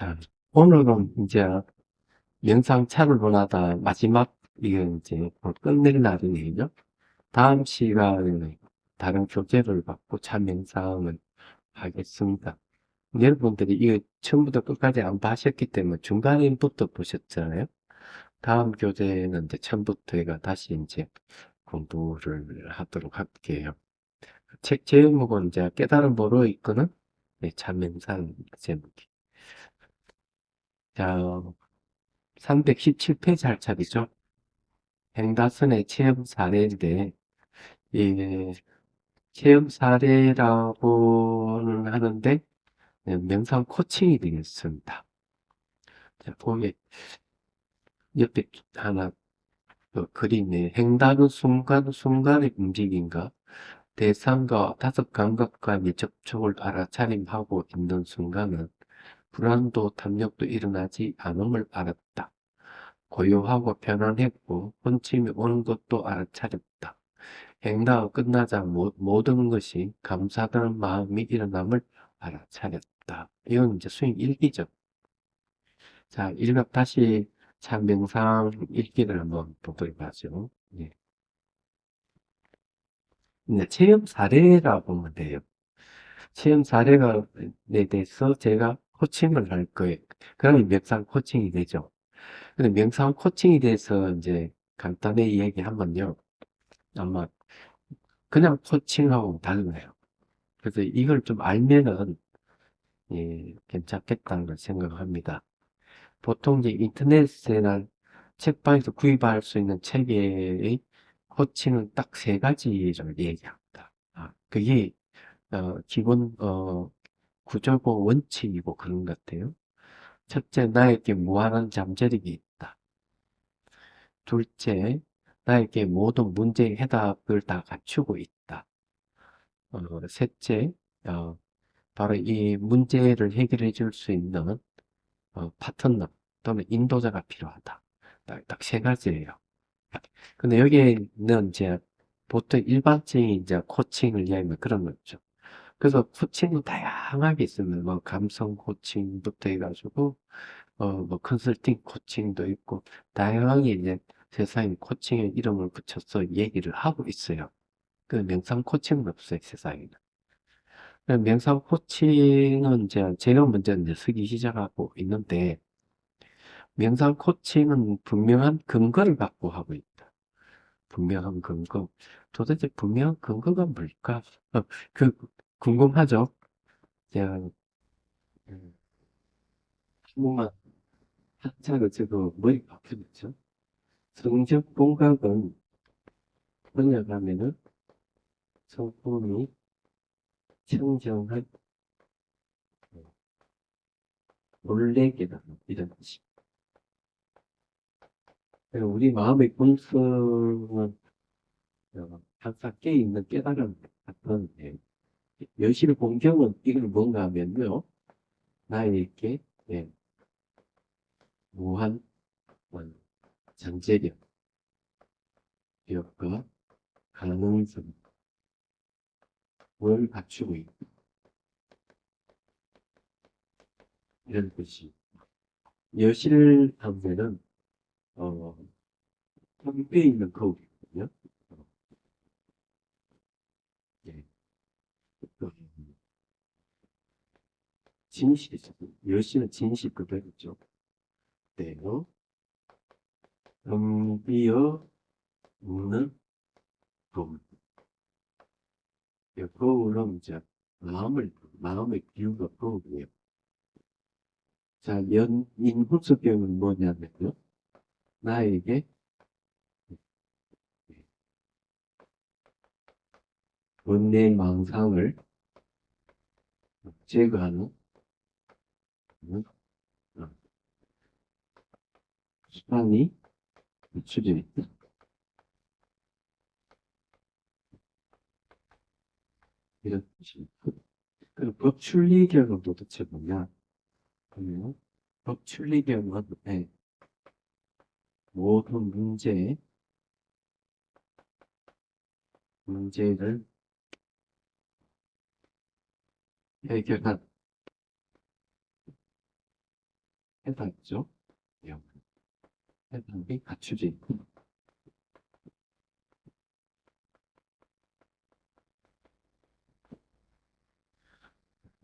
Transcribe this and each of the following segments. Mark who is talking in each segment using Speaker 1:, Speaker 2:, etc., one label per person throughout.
Speaker 1: 자, 오늘은 이제 명상차를 보나다 마지막, 이게 이제 끝낼 날이네요. 다음 시간에는 다른 교재를 받고 차 명상을 하겠습니다. 여러분들이 이거 처음부터 끝까지 안 봐셨기 때문에 중간부터 보셨잖아요. 다음 교재는 이제 처음부터 다시 이제 공부를 하도록 할게요. 책 제목은 이제 깨달음 보러 이끄는 차 명상 제목이. 자, 317페이지 할 차례죠. henderson의 체험 사례인데, 이 체험 사례라고는 하는데, 명상 코칭이 되겠습니다. 자, 거기 옆에 하나 그림에 행다는 순간순간의 움직임과 대상과 다섯 감각과 밀접촉을 알아차림하고 있는 순간은 불안도 탐욕도 일어나지 않음을 알았다. 고요하고 편안했고 혼침이 오는 것도 알아차렸다. 행다가 끝나자 모든 것이 감사하다는 마음이 일어남을 알아차렸다. 이건 이제 수행 일기죠. 자, 일각 다시 참 명상 읽기를 한번 보도록 하죠. 예. 이제 체험 사례라고 보면 돼요. 체험 사례가 에 대해서 제가 코칭을 할 거예요. 그러면 명상 코칭이 되죠. 근데 명상 코칭에 대해서 이제 간단히 이야기하면요. 아마 그냥 코칭하고 달라요. 그래서 이걸 좀 알면은 괜찮겠다는 걸 생각합니다. 보통 이제 인터넷이나 책방에서 구입할 수 있는 책의 코칭은 딱 세 가지를 얘기합니다. 그게 기본 구조고 원칙이고 그런 것 같아요. 첫째, 나에게 무한한 잠재력이 있다. 둘째, 나에게 모든 문제의 해답을 다 갖추고 있다. 셋째, 어, 바로 이 문제를 해결해 줄 수 있는 파트너 또는 인도자가 필요하다. 딱 세 가지예요. 근데 여기는 이제 보통 일반적인 이제 코칭을 이야기하면 그런 거죠. 그래서 코칭은 다양하게 있습니다. 뭐 감성 코칭부터 해가지고 뭐 컨설팅 코칭도 있고 다양하게 이제 세상에 코칭의 이름을 붙여서 얘기를 하고 있어요. 그 명상 코칭은 없어요, 세상에는. 명상 코칭은 이제 제가 먼저 이제 쓰기 시작하고 있는데 명상 코칭은 분명한 근거를 갖고 하고 있다. 분명한 근거. 도대체 분명한 근거가 뭘까? 그 궁금하죠? 제가 한 번만 한자로 저도 머리가 아프겠죠? 성적 공각은 번역하면은 성품이 청정한 놀래게다 이런 뜻이. 우리 마음의 본성은 항상 깨어있는 깨달음 같은데 여실 공경은 이걸 뭔가 하면요 나에게 무한 잠재력, 기억과 가능성을 갖추고 있다 이런 뜻이. 여실 하면은 현비에 있는 거울이거든요. 예, 그 진실이죠. 여실은 진실 그대로죠. 그대로 현비어 있는 거울. 이 거울은 이제 마음의 비유가 거울이에요. 자, 인후수병은 뭐냐면요. 나에게 원내 망상을 제거하는 어, 수단이 추진이 있다. 이런 뜻입니다. 그리고 법춘리경은 도대체 뭐냐? 그러면 법춘리경은 모든 문제를 해결한 해답이죠. 해답이 갖춰져 있고.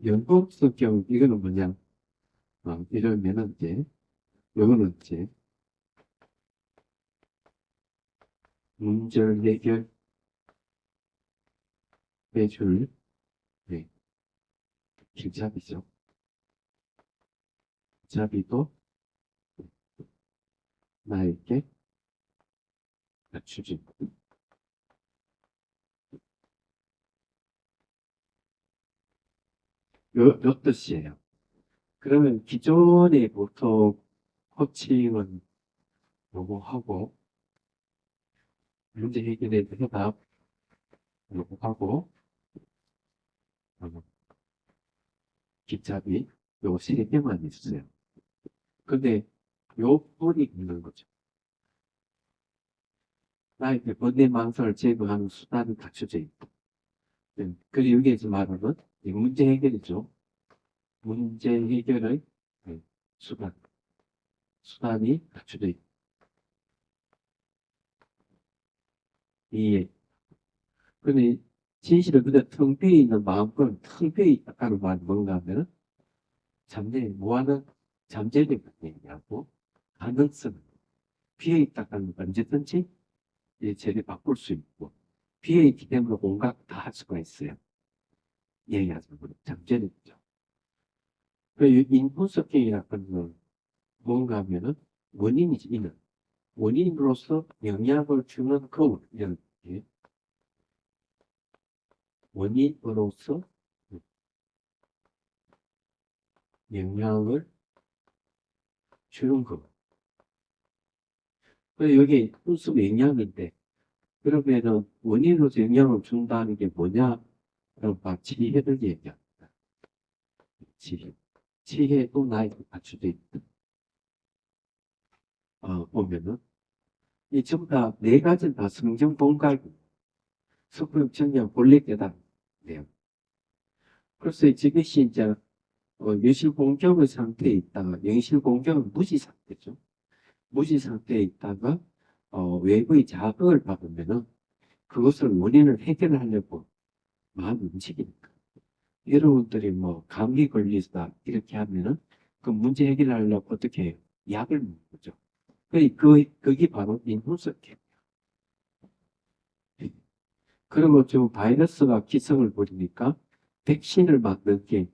Speaker 1: 연속성 경우, 이거는 뭐냐? 이러면은 이제, 요거는 이제, 문절 해결 해줄, 네, 길잡이죠. 길잡이도 나에게 갖추지. 요 뜻이에요. 그러면 기존에 보통 코칭은 요거 하고, 문제 해결에 해답 요거 하고, 어, 길잡이 요거 세 개만 있어요. 근데 요 뿔이 있는 거죠. 나에게 번뇌망설을 제거하는 수단이 갖춰져 있고. 네. 그리고 여기에서 말하는 이 문제 해결이죠. 문제 해결의 네, 수단. 수단이 갖춰져 있고. 이해. 근데 진실은 그저 텅 비어 있는 마음과 텅 비어 있다는 말이 뭔가 하면 뭐하는 잠재력 얘기하고 가능성 비어 있다는 언제든지 이 죄를 바꿀 수 있고 비어 있기 때문에 온갖 다 할 수가 있어요. 얘기하자면 잠재력이죠. 그 인풋서킹이라는 건 뭔가 하면은 원인이지, 이는. 원인으로서 영향을 주는 거울, 이런, 게 원인으로서 영향을 주는 거울. 여기 분수 영향인데, 그러면은 원인으로서 영향을 준다는 게 뭐냐? 그럼 지혜를 얘기합니다. 지혜. 지혜도 나에게 갖춰져 있다. 보면은, 이 전부 다 네 가지는 다 성경 본갈고, 성경 정령 본래 깨달음이에요. 그래서 이것이 이제 유실 공경의 상태에 있다가 영실 공경은 무지 상태죠. 무지 상태에 있다가 외부의 자극을 받으면은 그것을 원인을 해결하려고 마음이 움직이니까. 여러분들이 뭐 감기 걸리다 이렇게 하면은 그 문제 해결하려고 어떻게 해요? 약을 먹는 거죠. 그게 바로 인후석이에요. 그리고 좀 바이러스가 기성을 부리니까 백신을 만든 게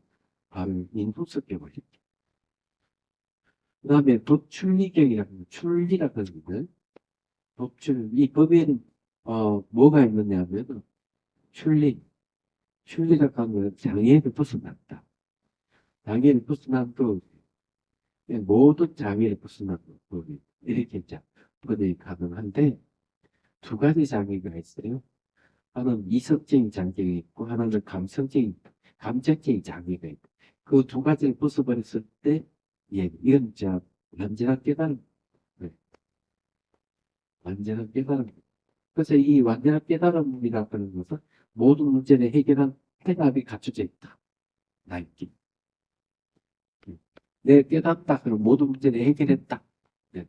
Speaker 1: 바로 인후석에 걸립니다. 그 다음에 법출리경이라는 출리라는 거는 이 법에는 뭐가 있느냐면 출리라고 하면 장애를 벗어났다. 장애를 벗어난 그 모든 장애를 벗어난 법이 이렇게 이제 법이 가능한데 두 가지 장애가 있어요. 하나는 이성적인 장애가 있고 하나는 감정적인 장애가 있고 그 두 가지를 벗어버렸을 때 이건 이제 완전한 깨달음. 네, 완전한 깨달음. 그래서 이 완전한 깨달음이라고 하는 것은 모든 문제를 해결한 해답이 갖춰져 있다. 나있기. 내가 깨닫다. 그럼 모든 문제를 해결했다. 네.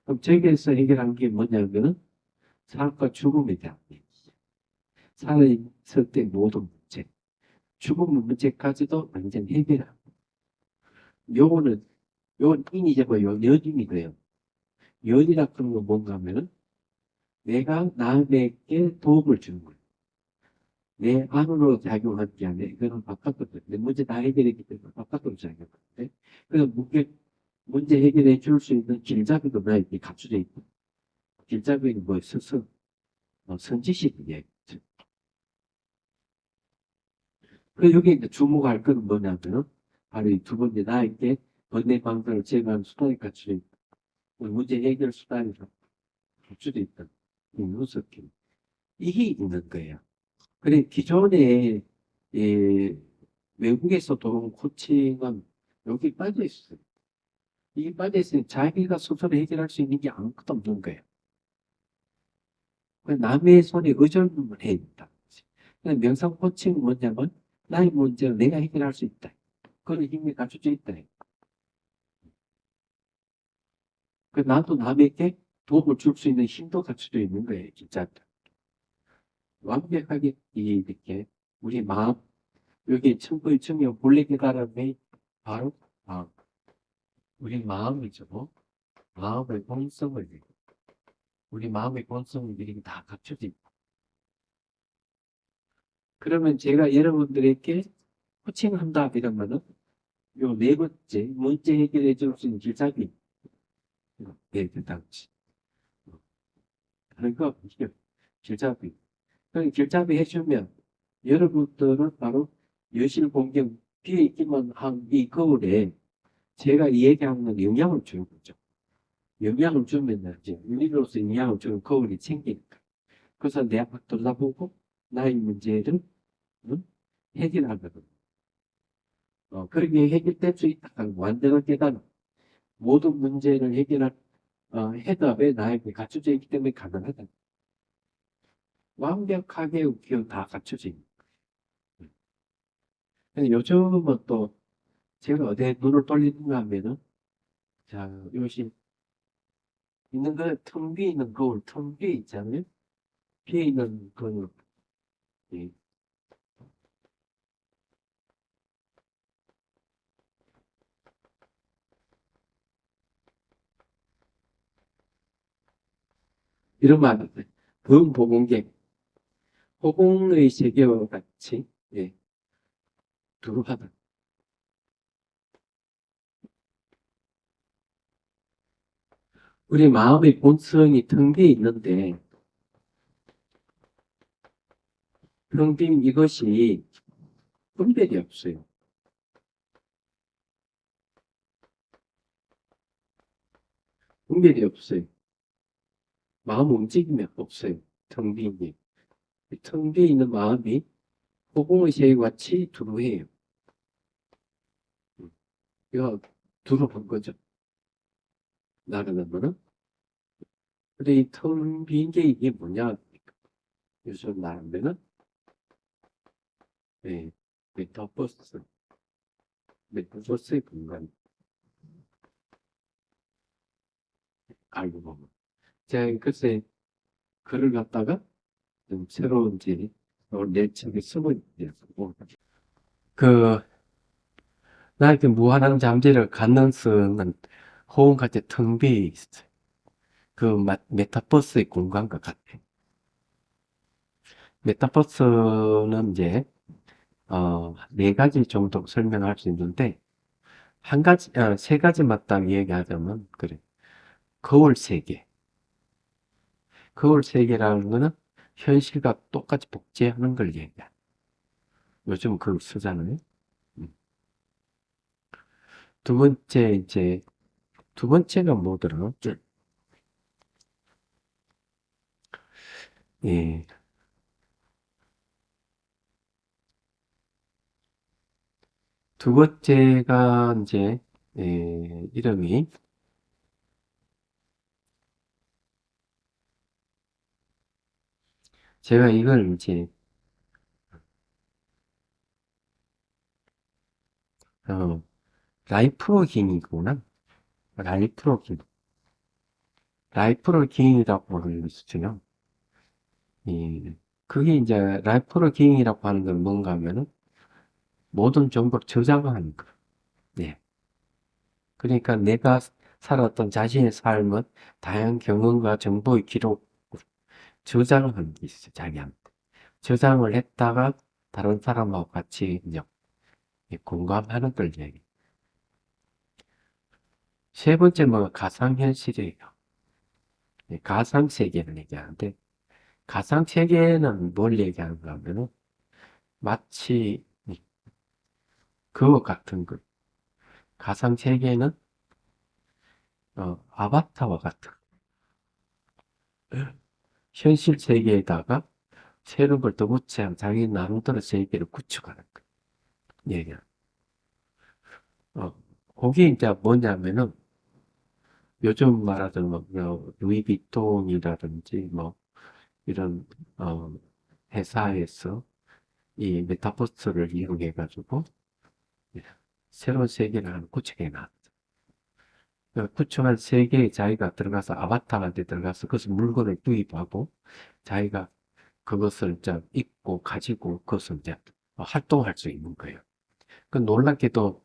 Speaker 1: 그럼 저기에서 해결한 게 뭐냐면은 삶과 죽음에 대한 얘기. 살아있을 때 모든 문제. 죽음 문제까지도 완전 해결하고. 요거는 인이제 뭐 연임이 돼요. 연이라고 하는 건 뭔가 하면은 내가 남에게 도움을 주는 거예요. 내 안으로 작용하는 게 아니라 이거는 바깥으로 내 문제 다 해결했기 때문에 바깥으로 작용하는데 그래서 문제 해결해 줄 수 있는 길잡이도 나에게 갖춰져 있고 길잡이는 뭐 스스로 선지식이에요. 그 여기 이제 주목할 것은 뭐냐면 바로 이 두 번째 나에게 번뇌 방사를 제거하는 수단이 갖춰져 있다. 문제 해결 수단이 갖춰져 있다. 이 누석기 이게 있는 거예요. 그래 기존에 이 외국에서 들어온 코칭은 여기 빠져 있어요. 이게 빠져 있으니 자기가 스스로 해결할 수 있는 게 아무것도 없는 거예요. 남의 손에 의존을 해야 된다. 명상 코칭은 뭐냐면 나의 문제를 내가 해결할 수 있다. 그런 힘이 갖춰져 있다. 나도 남에게 도움을 줄 수 있는 힘도 갖춰져 있는 거예요, 진짜. 완벽하게 이렇게 우리 마음, 여기 천부의 중요 본래 깨달음이 바로 우리 마음이죠. 마음의 본성을 우리 마음의 본성을 이렇게 다 갖춰져 있고. 그러면 제가 여러분들에게 코칭한다 이러면은 요 네 번째 문제 해결해 줄 수 있는 길잡이 네, 당시 하는 거 이게 길잡이. 그 길잡이 해주면 여러분들은 바로 여실 공경 비어 있기만 한 이 거울에 제가 이 얘기하는 영향을 주는 거죠. 영향을 주면 이제 우리로서 영향을 주는 거울이 생기니까. 그래서 내 앞을 돌아보고 나의 문제를 해결하거든. 그렇게 해결될 수 있다. 완전한 깨달음. 모든 문제를 해결할 해답에 나에게 갖춰져 있기 때문에 가능하다. 완벽하게 기억 다 갖춰져 있는 거예요. 근데 요즘은 또 제가 어디에 눈을 돌리는가 하면은 자, 요시 있는 거 텅 비어 있는 거울, 텅 비어 있잖아요. 비어 있는 거울. 예. 이런 말인데, 범보공개, 호공의 세계와 같이, 예, 두루하다. 우리 마음의 본성이 텅 비어 있는데, 텅 빈 이것이 분별이 없어요. 분별이 없어요. 마음 움직임이 없어요. 텅 빈 게. 텅 비어 있는 마음이 호공의 세계와 같이 두루해요. 이거 두루한 거죠. 나르는 근데 이 텅 빈 게 이게 뭐냐? 요즘 나름대로는 네, 메타버스, 메타버스의 공간 알고 보면 제가 글쎄 글을 갖다가 좀 새로운 이제 내 책에 쓰고 있대요. 그 나에게 무한한 잠재를 갖는 수는 호응 같이 텅 비어 있어요. 그 메타버스의 공간과 같아. 메타버스는 이제 네 가지 정도 설명할 수 있는데 한 가지, 세 가지만 딱 얘기하자면 그래. 거울 세계. 거울 세계라는 거는 현실과 똑같이 복제하는 걸 얘기해. 요즘 그걸 쓰잖아요. 음. 두 번째, 이제, 두 번째가 뭐더라? 예. 두 번째가 이제, 이름이, 제가 이걸 이제, 어, 라이프로깅이구나. 라이프로깅. 라이프로깅이라고 하는 거 있어요. 예. 그게 이제, 라이프로깅이라고 하는 건 뭔가 하면은, 모든 정보를 저장하는 거. 예. 그러니까 내가 살았던 자신의 삶은 다양한 경험과 정보의 기록, 저장을 하는 게 있어요, 자기한테. 저장을 했다가 다른 사람하고 같이 이제 공감하는 걸 얘기. 세 번째 뭐 가상현실이에요. 가상세계를 얘기하는데, 가상세계는 뭘 얘기하는가 하면은, 마치 그거 같은 거. 가상세계는 아바타와 같은 현실 세계에다가 새로운 걸 더 붙여야 자기 나름대로 세계를 구축하는 거. 얘기야. 그게 이제 뭐냐면은, 요즘 말하자면, 루이비통이라든지, 뭐, 이런, 어, 회사에서 이 메타버스를 이용해가지고, 새로운 세계를 하나 구축해 놨어. 구축한 세계에 자기가 들어가서 아바타한테 들어가서 그것을 물건을 구입하고 자기가 그것을 이제 입고 가지고 그것을 이제 활동할 수 있는 거예요. 그 놀랍게도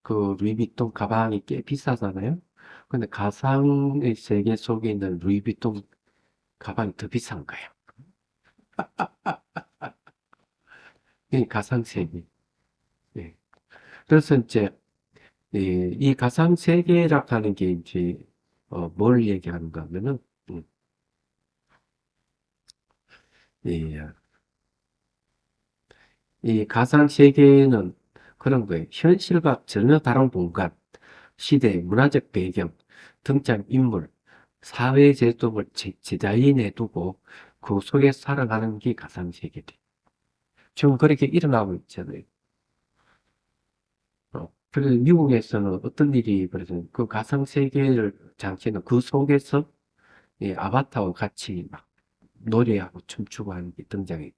Speaker 1: 그 루이비통 가방이 꽤 비싸잖아요. 근데 가상의 세계 속에 있는 루이비통 가방이 더 비싼 거예요. 이 가상 세계. 예. 그래서 이제 이 가상 세계라고 하는 게 이제 뭘 얘기하는가 하면은 음, 이, 이 가상 세계는 그런 거예요. 현실과 전혀 다른 공간, 시대, 문화적 배경, 등장 인물, 사회 제도를 디자인해 두고 그 속에 살아가는 게 가상 세계돼. 지금 그렇게 일어나고 있잖아요. 그래서 미국에서는 어떤 일이 벌어져요? 그 가상 세계를 장치는 그 속에서 이 아바타와 같이 막 노래하고 춤추고 하는 게 등장해요.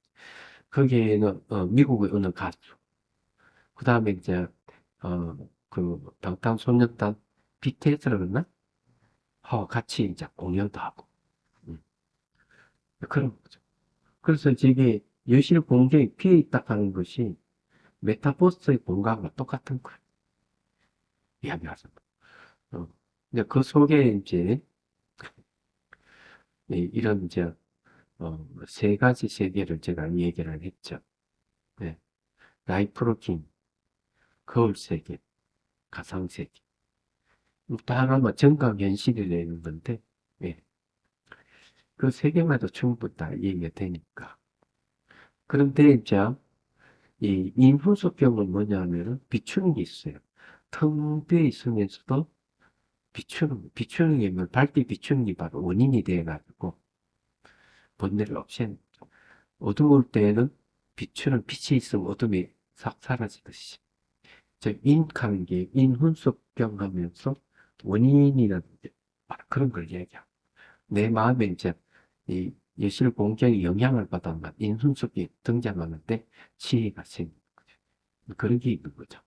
Speaker 1: 거기에는 미국의 어느 가수, 그 다음에 이제 그 방탄소년단 BTS라 그러나? 하고 같이 이제 공연도 하고 음, 그런 거죠. 그래서 이게 여실 공간이 비어 있다 하는 것이 메타버스의 공간과 똑같은 거예요. 이야기하자. 어. 근데 그 속에 이제 이런 이제 세 가지 세계를 제가 얘기를 했죠. 네. 라이프로킹, 거울 세계, 가상 세계. 또 하나는 정강현실이라는 건데, 예. 그 세 개마다 충분히 다 이해가 되니까. 그런데 이제 이 인후소경은 뭐냐면은 비추는 게 있어요. 텅 비어 있으면서도 비추는 게 뭐 밝게 비추는 게 바로 원인이 돼가지고 번뇌를 없애는 거죠. 어두울 때에는 비추는 빛이 있으면 어둠이 싹 사라지듯이. 즉, 인하는 게 인훈소경 하면서 원인이라는 게 바로 그런 걸 얘기하고. 내 마음에 이제 이 예실 공경이 영향을 받아만 인훈속이 등장하는데 치해가 생기는 거죠. 그런 게 있는 거죠.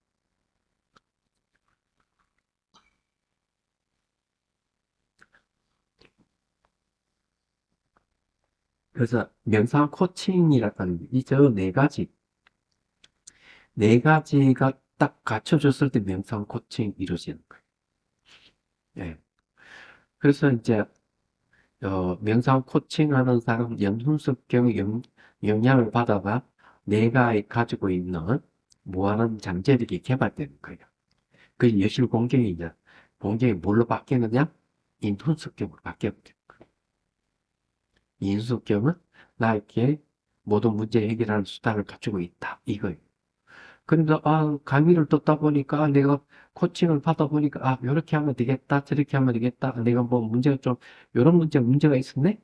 Speaker 1: 그래서 명상 코칭이라고 하는 게 이저 네 가지가 딱 갖춰졌을 때 명상 코칭 이루어지는 거예요. 예. 그래서 이제 명상 코칭하는 사람 연훈습경 영향을 받아가 내가 가지고 있는 무한한 잠재력이 개발되는 거예요. 그 예술 공경이 이제 공경이 뭘로 바뀌느냐? 인훈습경으로 바뀌었죠. 인수경은 나에게 모든 문제 해결하는 수단을 갖추고 있다. 이거예요. 근데 강의를 듣다 보니까 내가 코칭을 받아 보니까 이렇게 하면 되겠다. 저렇게 하면 되겠다. 내가 뭐 문제가 좀 이런 문제가 있었네.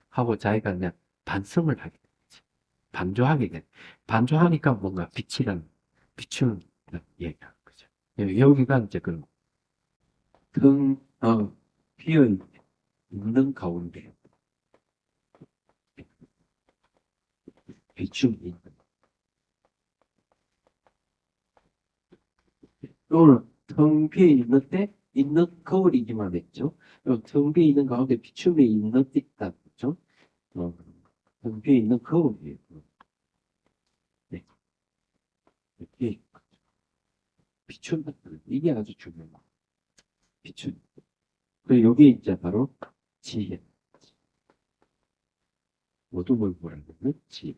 Speaker 1: 하고 자기가 그냥 반성을 하게 되지. 반조하게 돼. 반조하니까 뭔가 비추는 얘기하는 거죠. 여기가 이제 그 등, 비어 있는 가운데 비춤이 오늘 텅 비어 있는데 있는 거울이기만 했죠. 텅 비어 있는 가운데 비춤이 있다. 그죠? 어, 텅 비어 있는 거울이에요. 네. 이렇게 비춤 이게 아주 중요해요. 비춤. 그리고 여기 이제 바로 지혜. 어둠을 보라는 지혜.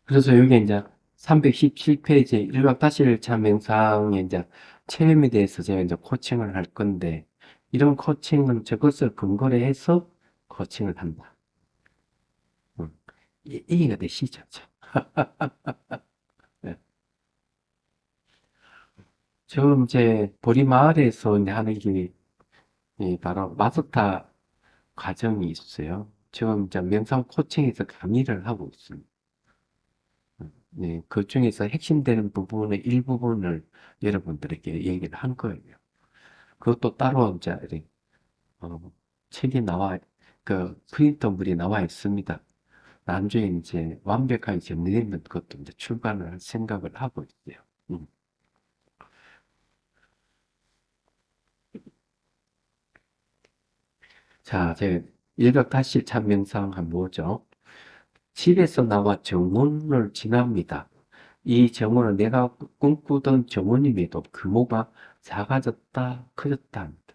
Speaker 1: 그래서 여기 이제 317페이지 일각다실차 명상의 이제 체험에 대해서 제가 이제 코칭을 할 건데, 이런 코칭은 저것을 근거로 해서 코칭을 한다. 음, 이해가 되시죠? 네. 지금 이제 보리마을에서 이제 하는 게 바로 마스터 과정이 있어요. 지금 이제 명상 코칭에서 강의를 하고 있습니다. 네, 그 중에서 핵심되는 부분의 일부분을 여러분들에게 얘기를 한 거예요. 그것도 따로 이제 어, 책이 그 프린터물이 나와 있습니다. 나중에 이제 완벽하게 정리되면 그것도 이제 출간을 할 생각을 하고 있어요. 음. 자, 제 일각다실 참명상 뭐죠? 집에서 나와 정원을 지납니다. 이 정원은 내가 꿈꾸던 정원임에도 규모가 작아졌다, 커졌다 합니다.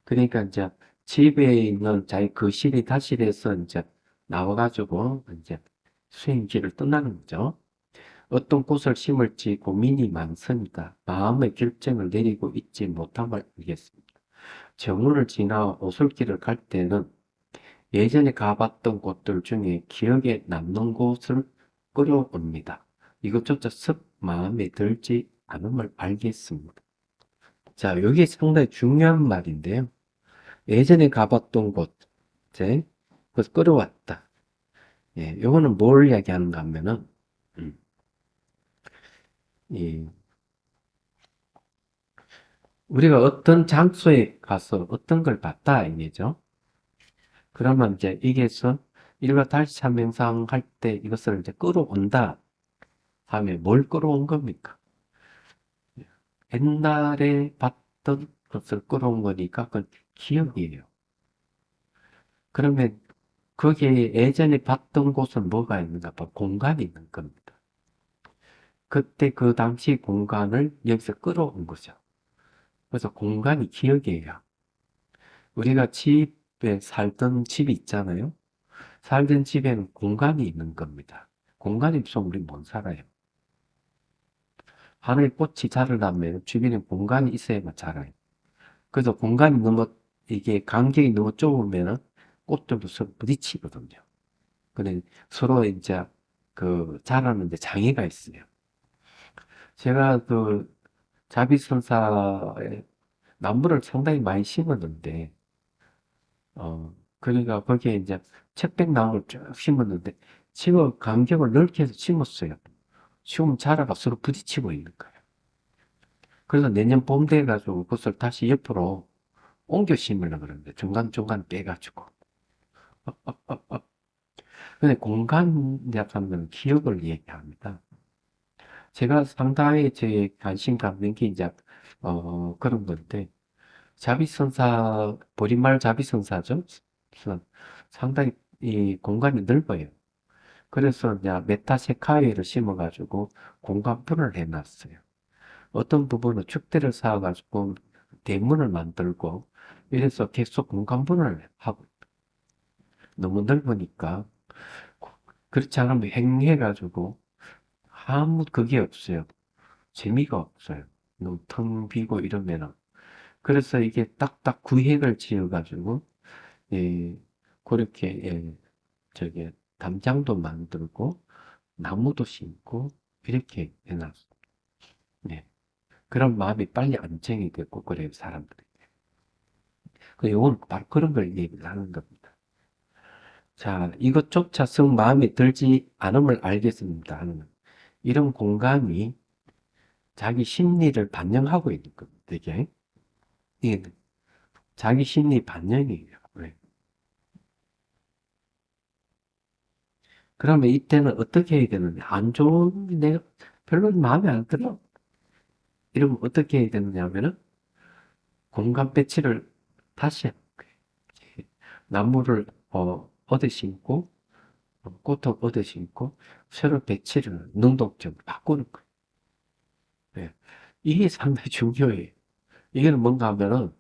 Speaker 1: 그러니까 이제 집에 있는 자기 거실이 다실에서 이제 나와가지고 이제 수행지를 떠나는 거죠. 어떤 꽃을 심을지 고민이 많습니다. 마음의 결정을 내리고 있지 못함을 알겠습니다. 정원을 지나 오솔길을 갈 때는 예전에 가봤던 곳들 중에 기억에 남는 곳을 끌어옵니다. 이것조차 습 마음에 들지 않음을 알겠습니다. 자, 여기 상당히 중요한 말인데요. 예전에 가봤던 곳, 이제 그걸 끌어왔다. 예, 요거는 뭘 이야기하는가 하면은, 음, 이, 우리가 어떤 장소에 가서 어떤 걸 봤다, 이게죠. 그러면 이제 이게서 일과 다시 참명상 할 때 이것을 이제 끌어온다 하면 뭘 끌어온 겁니까? 옛날에 봤던 것을 끌어온 거니까 그건 기억이에요. 그러면 거기에 예전에 봤던 곳은 뭐가 있는가 봐. 공간이 있는 겁니다. 그때 그 당시 공간을 여기서 끌어온 거죠. 그래서 공간이 기억이에요. 우리가 집에 살던 집이 있잖아요. 살던 집에는 공간이 있는 겁니다. 공간이 없으면 우리 못 살아요. 하늘에 꽃이 자라려면 주변에 공간이 있어야만 자라요. 그래서 공간이 너무, 이게 간격이 너무 좁으면 꽃들도 서로 부딪히거든요. 근데 서로 이제 그 자라는데 장애가 있어요. 제가 그 자비선사에 나무를 상당히 많이 심었는데, 그러니까 거기에 이제 책백나무를 쭉 심었는데, 심어 간격을 넓게 해서 심었어요. 심으면 자라가 서로 부딪히고 있는 거예요. 그래서 내년 봄 돼가지고 그것을 다시 옆으로 옮겨 심으려고 그러는데, 중간중간 빼가지고. 근데 공간 약하면 기억을 얘기합니다. 제가 상당히 제 관심 갖는 게 이제, 그런 건데, 자비성사, 버린말 자비성사죠? 그래서 상당히 이 공간이 넓어요. 그래서 이제 메타세카이를 심어가지고 공간분을 해놨어요. 어떤 부분은 축대를 쌓아가지고 대문을 만들고 이래서 계속 공간분을 하고 너무 넓으니까 그렇지 않으면 행해가지고 아무 그게 없어요. 재미가 없어요. 너무 텅 비고 이러면은. 그래서 이게 딱딱 구획을 지어가지고, 예, 그렇게, 예, 저기, 담장도 만들고, 나무도 심고, 이렇게 해놨어. 네. 그런 마음이 빨리 안정이 됐고, 그래요, 사람들이. 그, 요건 바로 그런 걸 얘기를 하는 겁니다. 자, 이것조차 성 마음에 들지 않음을 알겠습니다. 하는 이런 공간이 자기 심리를 반영하고 있는 겁니다, 이게 자기 심리 반영이에요. 왜? 그러면 이때는 어떻게 해야 되느냐? 안 좋은, 내가 별로 마음에 안 들어. 이러면 어떻게 해야 되느냐 하면은 공간 배치를 다시 하는 거예요. 나무를, 얻어 심고, 꽃을 얻어 심고, 새로 배치를 능동적으로 바꾸는 거예요. 네. 이게 상당히 중요해요. 이게는 뭔가 하면은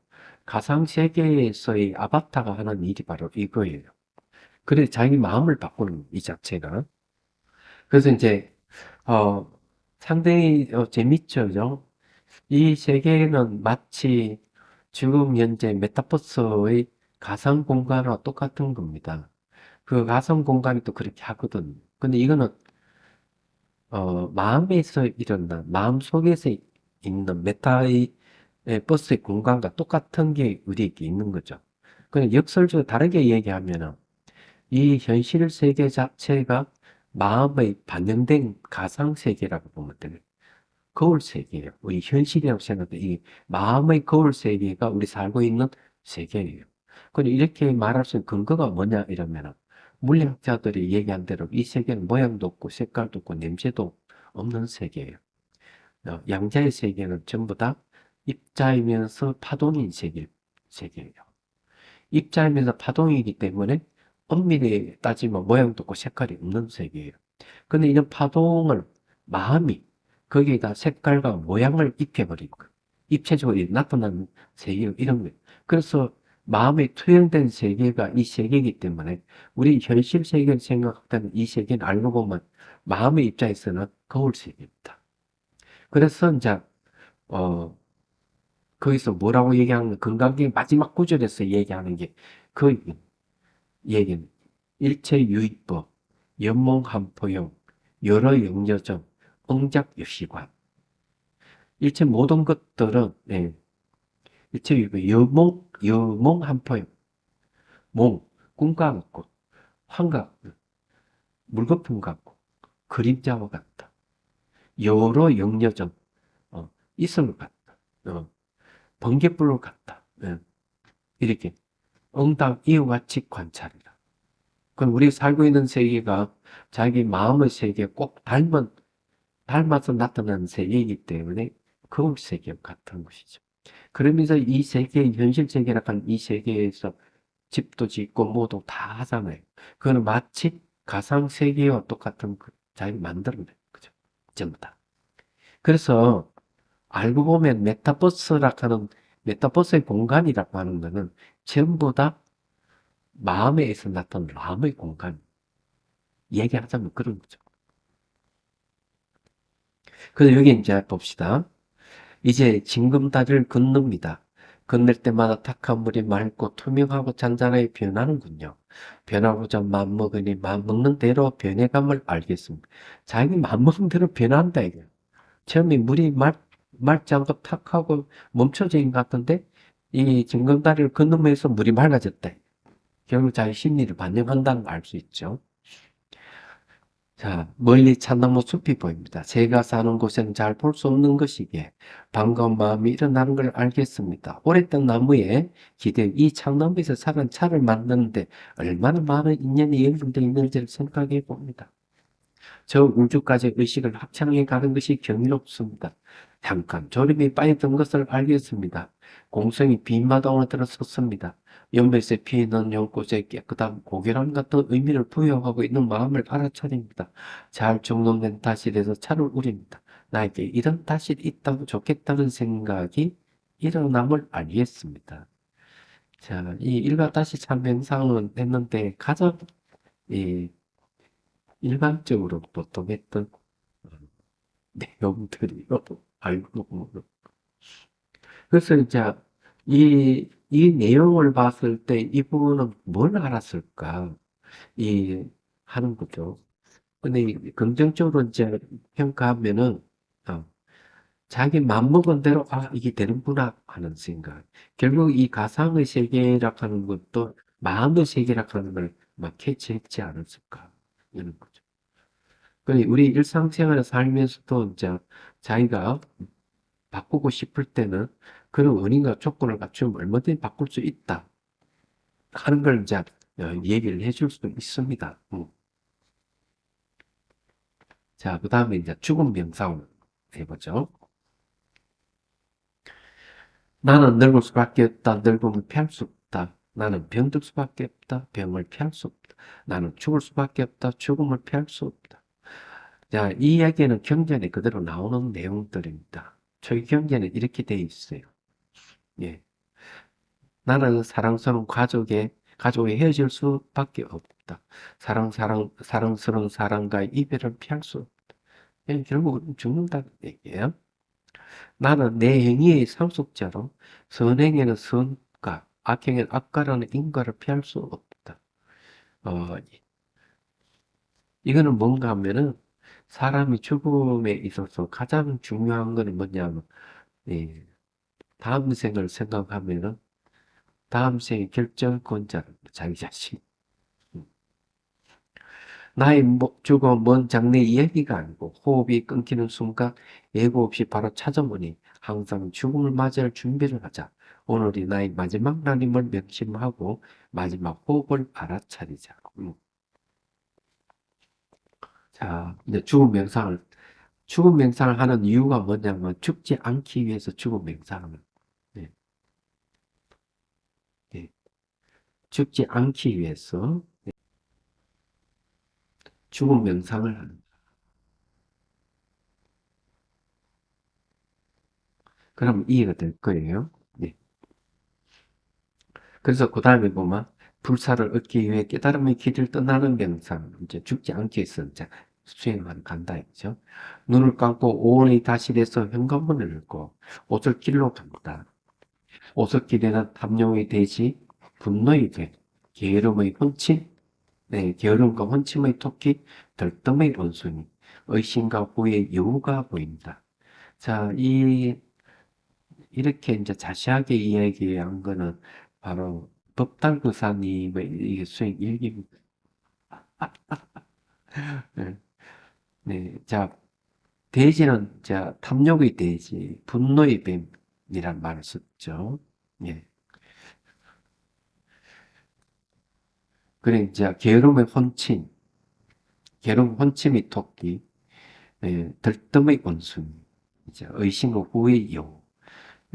Speaker 1: 가상세계에서의 아바타가 하는 일이 바로 이거예요. 그래, 자기 마음을 바꾸는 이 자체가. 그래서 이제, 어, 상당히 재밌죠, 그죠? 이 세계는 마치 지금 현재 메타버스의 가상 공간과 똑같은 겁니다. 그 가상 공간이 또 그렇게 하거든. 근데 이거는, 마음에서 일어난, 마음 속에서 있는 메타의 버스의 공간과 똑같은 게 우리에게 있는 거죠. 그냥 역설적으로 다르게 얘기하면은, 이 현실 세계 자체가 마음의 반영된 가상 세계라고 보면 돼요. 거울 세계예요. 우리 현실이라고 생각해. 이 마음의 거울 세계가 우리 살고 있는 세계예요. 근데 이렇게 말할 수 있는 근거가 뭐냐 이러면은 물리학자들이 얘기한 대로 이 세계는 모양도 없고 색깔도 없고 냄새도 없는 세계예요. 양자의 세계는 전부 다 입자이면서 파동인 세계예요. 입자이면서 파동이기 때문에 엄밀히 따지면 모양도 없고 색깔이 없는 색이에요. 근데 이런 파동을 마음이 거기에다 색깔과 모양을 입혀버린 거예요. 입체적으로 나타나는 세계 이런 거예요. 그래서 마음에 투영된 세계가 이 세계이기 때문에 우리 현실 세계를 생각할 이 세계는 알고 보면 마음의 입장에서는 거울 세계입니다. 그래서 이제 거기서 뭐라고 얘기하는 건강계 마지막 구절에서 얘기하는 게 그 얘기는 일체유의법, 연몽한포용, 여러영여정, 응작유시관. 일체 모든 것들은 일체유의법, 여몽한포용, 몽, 꿈과 같고 환각, 물거품 같고 그림자와 같다. 여러영여정, 이슬 같다. 번개불로 같다. 이렇게 응답 이와 같이 관찰이라. 그럼 우리가 살고 있는 세계가 자기 마음의 세계에 꼭 닮아서 나타나는 세계이기 때문에 거울 세계와 같은 것이죠. 그러면서 이 세계, 현실 세계라 하는 이 세계에서 집도 짓고 뭐도 다 하잖아요. 그거는 마치 가상 세계와 똑같은 자기 만들어낸 거죠. 전부 다. 그래서 알고 보면 메타버스의 공간이라고 하는 거는 전부 다 마음에서 나타난 마음의 공간. 얘기하자면 그런 거죠. 그래서 여기 이제 봅시다. 이제 징검다리를 건넙니다. 건널 때마다 탁한 물이 맑고 투명하고 잔잔하게 변하는군요. 변하고자 맘먹으니 맘먹는 대로 변해감을 알겠습니다. 자기 맘먹는 대로 변한다 이게. 처음에 물이 맑지 않고 탁하고 멈춰져 있는 것 같은데 이 징검다리를 건너면서 물이 맑아졌대. 결국 자기 심리를 반영한다는 걸 알 수 있죠. 자, 멀리 참나무 숲이 보입니다. 제가 사는 곳에는 잘 볼 수 없는 것이기에 반가운 마음이 일어나는 걸 알겠습니다. 오래된 나무에 기대 이 참나무에서 자란 차를 만드는데 얼마나 많은 인연이 연결되어 있는지를 생각해 봅니다. 저 우주까지 의식을 합창해 가는 것이 경이롭습니다. 잠깐 졸음이 빠졌던 것을 알겠습니다. 공성이 빈마당으로 들어섰습니다. 연못에 피는 연꽃에 깨끗한 고결함 같은 의미를 부여하고 있는 마음을 알아차립니다. 잘 정돈된 다실에서 차를 우립니다. 나에게 이런 다실이 있다고 좋겠다는 생각이 일어남을 알겠습니다. 자, 이 일가다시 참 명상은 했는데 가장 이 일반적으로 보통 했던 내용들이요. 알고 보면. 그래서 이제 이 내용을 봤을 때 이분은 뭘 알았을까? 하는 거죠. 근데 긍정적으로 이제 평가하면은, 어, 자기 맘먹은 대로, 이게 되는구나 하는 생각. 결국 이 가상의 세계라 하는 것도 마음의 세계라 하는 걸 막 캐치했지 않았을까? 이런 거죠. 우리 일상생활에 살면서도 이제 자기가 바꾸고 싶을 때는 그런 원인과 조건을 갖추면 얼마든지 바꿀 수 있다 하는 걸 이제 얘기를 해줄 수도 있습니다. 자, 그 다음에 이제 죽음 명상을 해보죠. 나는 늙을 수밖에 없다. 늙음을 피할 수 없다. 나는 병들 수밖에 없다. 병을 피할 수 없다. 나는 죽을 수밖에 없다. 죽음을 피할 수 없다. 자, 이 이야기는 경전에 그대로 나오는 내용들입니다. 저희 경전에 이렇게 돼 있어요. 예. 나는 사랑스러운 가족에 헤어질 수밖에 없다. 사랑스러운 사랑과의 이별을 피할 수 없다. 예, 결국은 죽는다는 얘기예요. 나는 내 행위의 상속자로 선행에는 선과, 악행에는 악과라는 인과를 피할 수 없다. 어, 이거는 뭔가 하면은 사람이 죽음에 있어서 가장 중요한 거는 뭐냐면, 예, 다음 생을 생각하면은 다음 생의 결정권자는 자기 자신. 나의 죽음 먼 장래 이야기가 아니고 호흡이 끊기는 순간 예고 없이 바로 찾아오니 항상 죽음을 맞이할 준비를 하자. 오늘이 나의 마지막 날임을 명심하고 마지막 호흡을 알아차리자. 자, 이제 죽음 명상을 하는 이유가 뭐냐면 죽지 않기 위해서 죽음 명상을. 네, 네. 죽지 않기 위해서 죽음 명상을 하는. 그럼 이해가 될 거예요. 네. 그래서 그 다음에 보면 불사를 얻기 위해 깨달음의 길을 떠나는 명상, 이제 죽지 않기 위해서 이제 수행하는 간다 했죠. 눈을 감고 오온이 다시돼서 현관문을 열고 옷을 길로 갑니다. 옷을 길에는 탐욕의 돼지, 분노의 개, 게으름의 헌침, 네, 게으름과 헌침의 토끼, 들뜸의 원숭이, 의심과 후의 여우가 보인다. 자, 이렇게 이제 자세하게 이야기한 거는 바로 법달구사님의 이게 수행 일기입니다. 네. 네. 자, 돼지는 자, 탐욕의 돼지, 분노의 뱀이란 말을 썼죠. 예. 그래, 이제 게으름의 혼친, 게으름 혼침의 토끼, 예, 들뜸의 원숭이, 이제 의심과 후의 여우.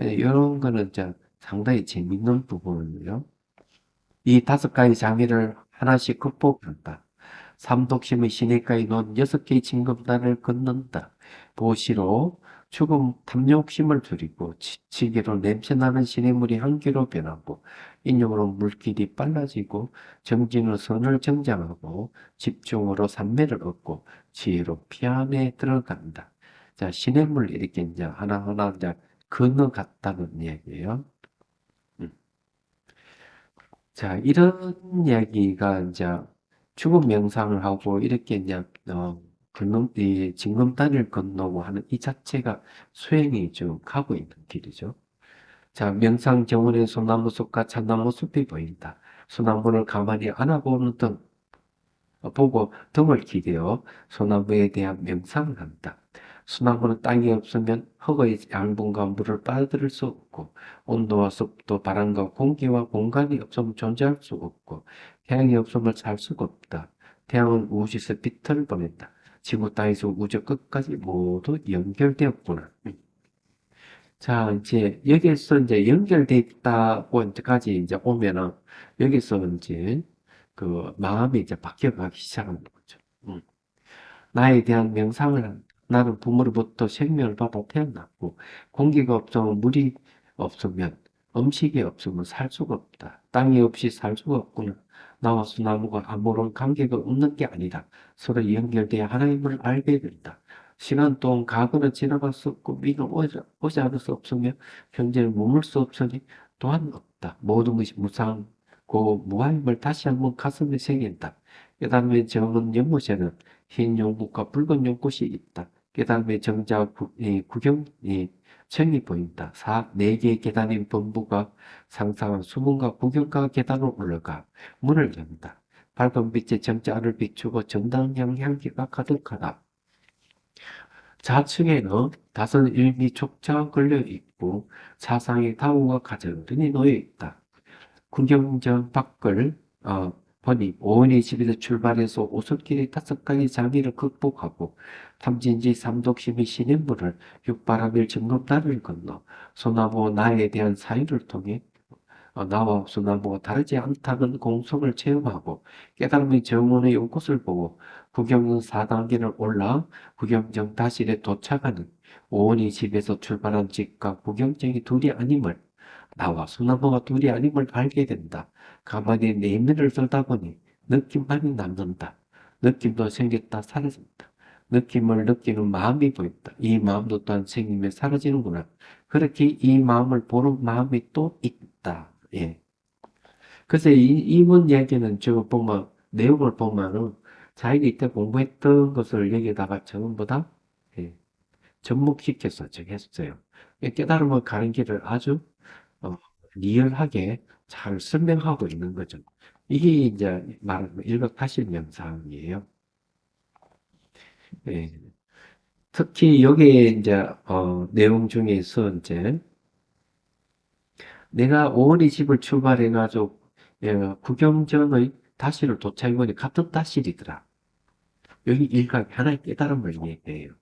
Speaker 1: 예, 이런 거는 이제 상당히 재밌는 부분이에요. 이 다섯 가지 장애를 하나씩 극복한다. 삼독심의 시내가에 놓은 여섯 개의 징검단을 걷는다. 보시로 죽음 탐욕심을 줄이고 지치기로 냄새나는 시냇물이 한기로 변하고 인용으로 물길이 빨라지고 정진으로 선을 정장하고 집중으로 삼매를 얻고 지혜로 피안에 들어간다. 자, 시냇물 이렇게 이제 하나하나 이제 건너갔다는 이야기예요. 음. 자, 이런 이야기가 이제 죽음 명상을 하고 이렇게 이제 이 징검다리를 건너고 하는 이 자체가 수행이 쭉 가고 있는 길이죠. 자, 명상 정원의 소나무 숲과 참나무 숲이 보인다. 소나무를 가만히 안아보는 등 보고 등을 기대어 소나무에 대한 명상을 한다. 소나무는 땅이 없으면 흙의 양분과 물을 빨아들일 수 없고 온도와 습도, 바람과 공기와 공간이 없으면 존재할 수 없고 태양이 없으면 살 수가 없다. 태양은 우주에서 빛을 보낸다. 지구 땅에서 우주 끝까지 모두 연결되었구나. 자, 이제 여기서 이제 연결돼 있다고 이제까지 이제 오면은 여기서 이제 그 마음이 이제 바뀌어가기 시작하는 거죠. 나에 대한 명상을 나는 부모로부터 생명을 받아 태어났고 공기가 없으면 물이 없으면 음식이 없으면 살 수가 없다. 땅이 없이 살 수가 없구나. 나와 소나무가 아무런 관계가 없는 게 아니라 서로 연결되어 하나님을 알게 된다. 시간 동안 과거는 지나갈 수 없고 미래는 오지 않을 수 없으며 현재는 머물 수 없으니 또한 없다. 모든 것이 무상고 무한임을 다시 한번 가슴에 새긴다. 깨달음의 정은 연못에는 흰 연꽃과 붉은 연꽃이 있다. 깨달음의 정자 구경이 청이 보인다. 네 개의 계단인 범부가 상상한 수문과 구경가 계단으로 올라가 문을 연다. 밝은 빛에 정자를 비추고 정당향 향기가 가득하다. 좌측에는 다섯 일미 촉자가 걸려 있고 사상의 다우가 가져른이 놓여 있다. 구경전 밖을 보니 오은의 집에서 출발해서 오솔길의 다섯 가지 장애를 극복하고 탐진지 삼독심의 시냇물을 육바라밀 증검다리를 건너 소나무 나에 대한 사유를 통해 나와 소나무가 다르지 않다는 공성을 체험하고 깨달음의 정원의 연꽃을 보고 구경전 4단계를 올라 구경정 다실에 도착하는 오은의 집에서 출발한 집과 구경정이 둘이 아님을 나와 소나무가 둘이 아님을 알게 된다. 가만히 내면을 들다 보니 느낌만이 남는다. 느낌도 생겼다 사라진다. 느낌을 느끼는 마음이 보인다. 이 마음도 또한 생기며 사라지는구나. 그렇게 이 마음을 보는 마음이 또 있다. 예. 그래서 이번 얘기는 저 보면 내용을 보면은 자기가 이때 공부했던 것을 여기다가 전부 다 예, 접목시켜서 적했어요. 깨달음을 가는 길을 아주 어, 리얼하게 잘 설명하고 있는 거죠. 이게 이제 말하는 일각파실 명상이에요. 예. 특히 여기에 이제 내용 중에서 이제 내가 오은의 집을 출발해가지고 구경전의 다시를 도착해보니 같은 다시이더라. 여기 일각 하나의 깨달음을 얘기해요.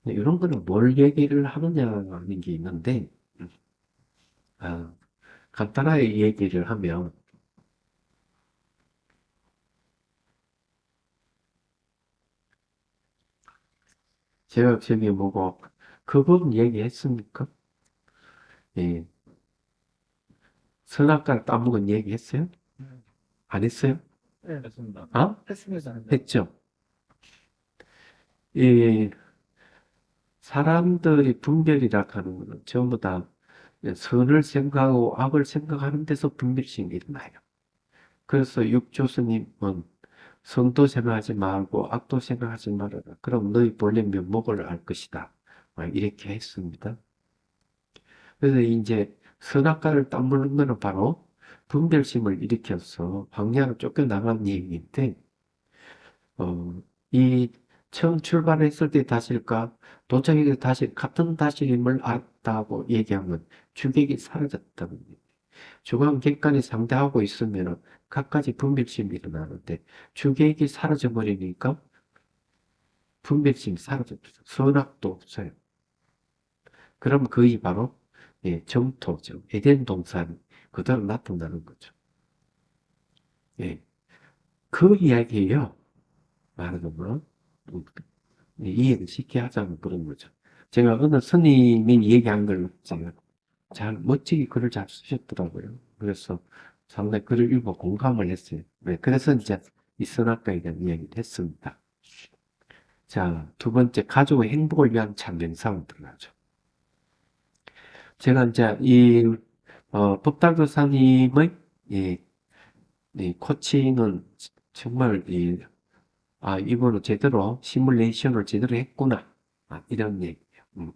Speaker 1: 이런 거는 뭘 얘기를 하느냐는 게 있는데 아, 간단하게 얘기를 하면 제가 저기 뭐고, 그분 얘기했습니까? 예. 선악과를 따먹은 얘기했어요? 안 했어요?
Speaker 2: 네, 했습니다.
Speaker 1: 아?
Speaker 2: 했습니다.
Speaker 1: 했죠. 이 사람들이 분별이라 하는 거는 전부 다 선을 생각하고 악을 생각하는 데서 분별심이 일어나요. 그래서 육조스님은 선도 생각하지 말고 악도 생각하지 말아라. 그럼 너희 본래 면목을 알 것이다. 이렇게 했습니다. 그래서 이제 선악과를 따먹는 거는 바로 분별심을 일으켜서 광야로 쫓겨나간 얘기인데, 이 처음 출발했을 때 다실까, 도착했을 때 다실, 같은 다스림을 알았다고 얘기하면 주객이 사라졌다는 얘기예요. 주관 객관이 상대하고 있으면 각가지 분별심이 일어나는데 주객이 사라져 버리니까 분별심이 사라져버려요. 선악도 없어요. 그럼 그게 바로 정토죠. 에덴 동산 그대로 나타나는 거죠. 예, 그 이야기예요. 말하자면 이해를 쉽게 하자면 그런 거죠. 제가 어느 스님이 얘기한 걸 제가 잘 멋지게 글을 잘 쓰셨더라고요. 그래서 상당히 글을 읽고 공감을 했어요. 네, 그래서 이제 이 선악과에 대한 이야기를 했습니다. 자, 두 번째 가족의 행복을 위한 참명상을 들어가죠. 제가 이제 이 법달도사님의 이 코치는 정말 이거는 제대로 시뮬레이션을 제대로 했구나. 이런 얘기예요.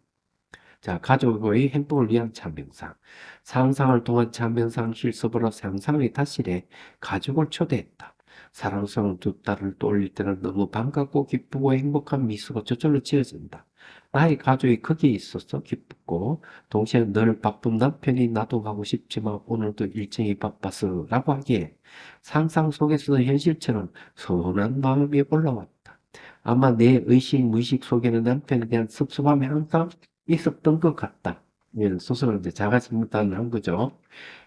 Speaker 1: 자, 가족의 행복을 위한 참명상. 상상을 통한 참명상 실습으로 상상의 다실에 가족을 초대했다. 사랑스러운 두 딸을 떠올릴 때는 너무 반갑고 기쁘고 행복한 미소가 저절로 지어진다. 나의 가족이 거기에 있어서 기쁘고 동시에 늘 바쁜 남편이 나도 가고 싶지만 오늘도 일정이 바빠서 라고 하기에 상상 속에서도 현실처럼 서운한 마음이 올라왔다. 아마 내 의식, 무의식 속에는 남편에 대한 섭섭함이 항상 있었던 것 같다. 이런 스스로 이제 자가진단을 한 거죠.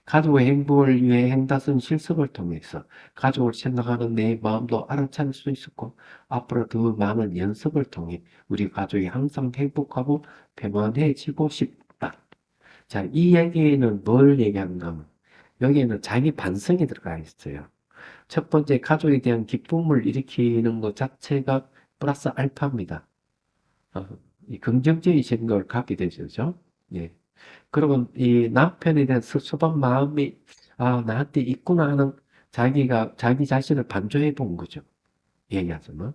Speaker 1: 가족의 행복을 위해 행다쓴 실습을 통해서 가족을 생각하는 내 마음도 알아차릴 수 있었고, 앞으로 더 많은 연습을 통해 우리 가족이 항상 행복하고 평안해지고 싶다. 자, 이 얘기는 뭘 얘기하는가 하면, 여기에는 자기 반성이 들어가 있어요. 첫 번째, 가족에 대한 기쁨을 일으키는 것 자체가 플러스 알파입니다. 어, 이 긍정적인 생각을 갖게 되죠. 그죠? 예. 그리고 이 남편에 대한 섭섭한 마음이, 나한테 있구나 하는 자기 자신을 반조해 본 거죠. 얘기하자면.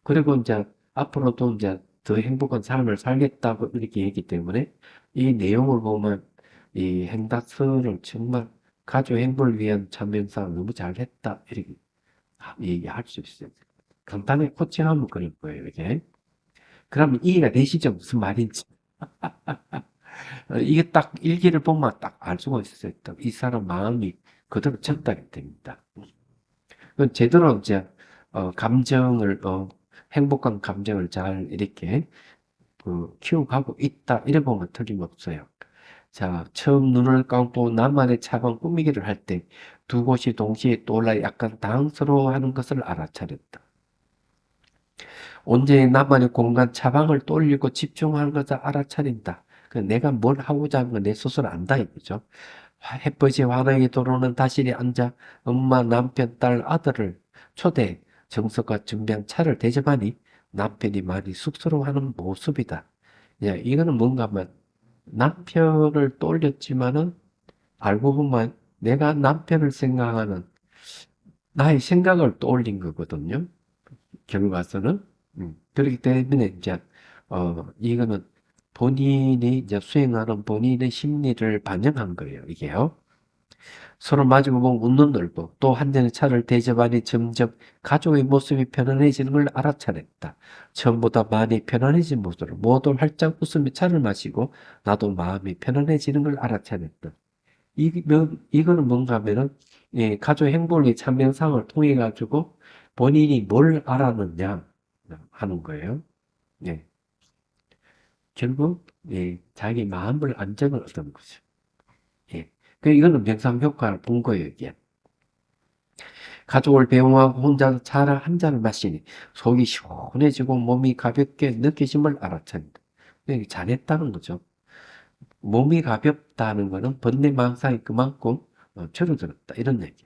Speaker 1: 그리고 이제 앞으로도 이제 더 행복한 삶을 살겠다고 이렇게 얘기 때문에 이 내용을 보면 이 행다스를 정말 가족 행복을 위한 참명상 너무 잘했다. 이렇게 얘기할 수 있어요. 간단하게 코칭하면 그럴 거예요, 이게. 그러면 이해가 되시죠? 무슨 말인지. 이게 딱 일기를 보면 딱 알 수가 있어요. 이 사람 마음이 그대로 전달이 됩니다. 그건 제대로 이제 감정을 행복한 감정을 잘 이렇게 키워가고 있다. 이래 보면 틀림없어요. 자, 처음 눈을 감고 나만의 차방 꾸미기를 할 때 두 곳이 동시에 떠올라 약간 당황스러워하는 것을 알아차렸다. 온전히 나만의 공간 차방을 떠올리고 집중하는 것을 알아차린다. 내가 뭘 하고자 하는 건 내 스스로 안다 이거죠. 햇볕이 환하게 들어오는 다실에 앉아 엄마, 남편, 딸, 아들을 초대해 정석과 준비한 차를 대접하니 남편이 많이 쑥스러워하는 모습이다. 야, 이거는 뭔가 하면 남편을 떠올렸지만은 알고 보면 내가 남편을 생각하는 나의 생각을 떠올린 거거든요. 결과서는. 그렇기 때문에 이제 이거는 본인이 이제 수행하는 본인의 심리를 반영한 거예요. 이게요. 서로 마주보고 웃는 얼굴, 또 한 잔의 차를 대접하니 점점 가족의 모습이 편안해지는 걸 알아차렸다. 처음보다 많이 편안해진 모습으로 모두 활짝 웃으며 차를 마시고 나도 마음이 편안해지는 걸 알아차렸다. 이거는 뭔가 하면은 가족 행복의 참명상을 통해 가지고 본인이 뭘 알았느냐 하는 거예요. 예. 결국 자기 마음을 안정을 얻은 거죠. 예. 이거는 명상 효과를 본 거예요, 이게. 가족을 배웅하고 혼자서 차를 한 잔을 마시니 속이 시원해지고 몸이 가볍게 느껴짐을 알아차린다. 이게 잘했다는 거죠. 몸이 가볍다는 거는 번뇌망상이 그만큼 줄어들었다. 이런 얘기.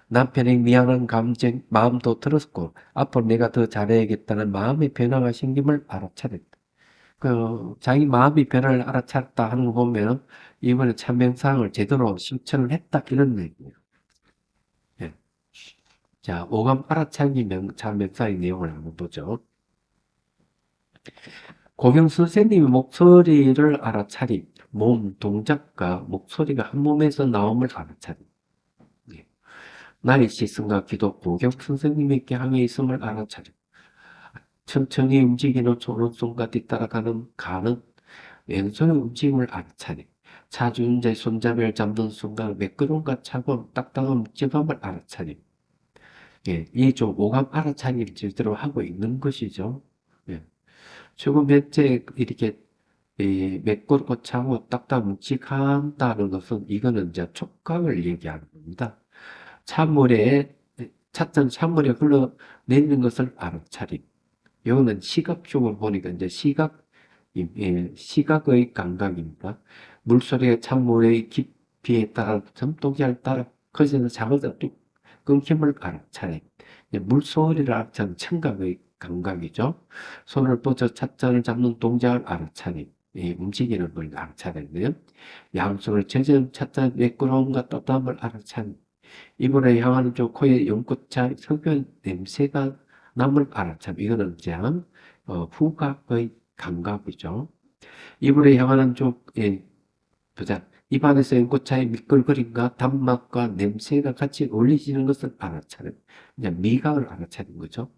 Speaker 1: 남편의 미안한 감정, 마음도 들었고, 앞으로 내가 더 잘해야겠다는 마음의 변화가 생김을 알아차렸다. 자기 마음의 변화를 알아차렸다 하는 거 보면, 이번에 참명상을 제대로 실천을 했다. 이런 얘기예요. 예. 자, 오감 알아차기 참명상의 내용을 한번 보죠. 고경 선생님의 목소리를 알아차림, 몸, 동작과 목소리가 한 몸에서 나옴을 알아차림. 예. 나의 시선과 기도, 고경 선생님에게 향해 있음을 알아차림. 천천히 움직이는 오른손과 뒤따라가는 가는 왼손의 움직임을 알아차림. 차주운전의 손잡이를 잡는 순간 매끄러움과 차가운 딱딱한 묵직함을 알아차림. 예, 이 좀 오감 알아차림 제대로 하고 있는 것이죠. 예. 지금 현재 이렇게 매끄럽고 차고 딱딱 묵직한다는 것은 이거는 이제 촉감을 얘기하는 겁니다. 찬물에 찬물에 흘러내리는 것을 알아차림. 이거는 시각적으로 보니까 이제 시각의 감각입니다. 물소리가 찬물의 깊이에 따라 점도기에 따라 거기서 작아서 뚝 끊김을 알아차림. 물소리를 알아차는 청각의 감각이죠. 손을 뻗어 찻잔을 잡는 동작을 알아차림. 움직이는 걸 알아차리고요. 양손을 젖은 찻잔 매끄러움과 따뜻함을 알아차림. 입으로 향하는 쪽 코에 연꽃차 석연 냄새가 남을 알아차림. 이거는 이제 후각의 감각이죠. 입으로 향하는 쪽에 보자. 입안에서 연꽃차의 미끌거림과 단맛과 냄새가 같이 어울리지는 것을 알아차림. 이제 미각을 알아차린 거죠.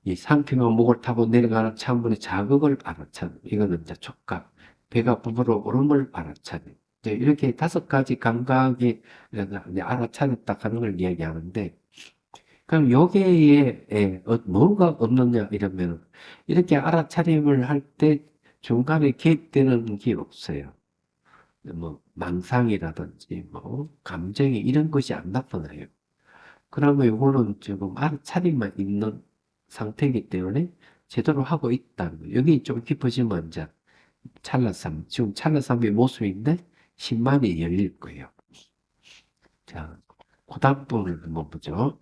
Speaker 1: 이 상피가 목을 타고 내려가는 창문의 자극을 알아차림. 이거는 이제 촉각. 배가 부풀어 오름을 알아차림. 이제 이렇게 5가지 감각이 이제 알아차렸다 하는 걸 이야기하는데, 그럼 여기에 뭐가 없느냐 이러면 이렇게 알아차림을 할 때 중간에 개입되는 게 없어요. 뭐 망상이라든지 뭐 감정이 이런 것이 안 나타나요. 그러면 이거는 지금 알아차림만 있는 상태이기 때문에 제대로 하고 있다는 거예요. 여기 좀 깊어지면 이제 찰나삼, 지금 찰나삼의 모습인데 신만이 열릴 거예요. 자, 그 다음 부분을 한번 보죠.